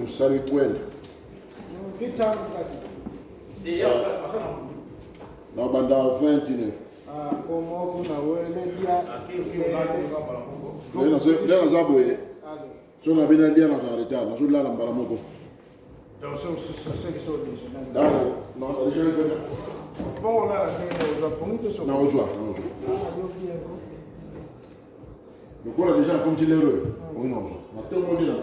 Sabe kweli? Na banda ofenti ne. Como kuna wele dia. Lena zabwe. So na bina dia na zareta, na so la mbala moko. Donc c'est que ça déjà. Non, déjà le bon là c'est au Japon que ça. Na ojwa, na ojwa. Donc voilà déjà comme tu l'heureux. Oui non. Na tout le monde là.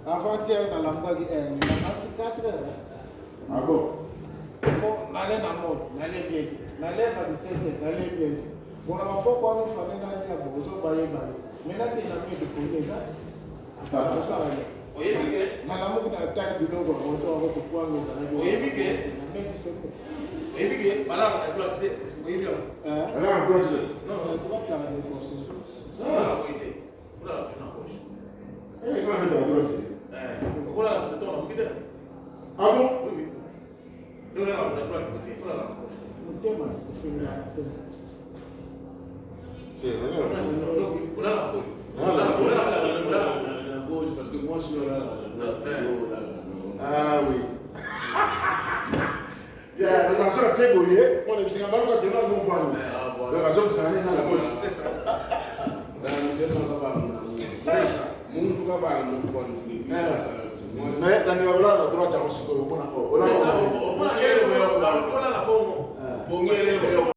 Avant-hier, dans la mode, Ah bon? N'allez pas mode, n'allez bien, n'allez pas de cette, n'allez bien. Bon, on n'a pas quoi nous faire dans les abos, on va y aller. Mais là, tu as mis de couler ça. Ah, ça va. Oui, bien. Madame, on a attaqué du logo, on doit avoir quoi nous dans les. Oui, bien. Oui, bien. Madame, on a placé. Oui, bien. Elle a un projet. Non, c'est pas ça. Ah, oui. Faut la faire en poche. Eh, comment elle a projet? Voilà, le temps on quitte. Ah bon? Oui. Donc là, on a pas de faut la poche. On t'aime, on fait une c'est vrai. On a la poche. On a la gauche parce que moi je suis là. Ah oui. Il y a des gens qui sont goyés, on est bien mal quand on a non pas. Le raison c'est aller dans la poche. C'est ça. Ça c'est ça. Mon tout va mon fond mais dans les là la droite on se connaît on a c'est ça on a la bombe.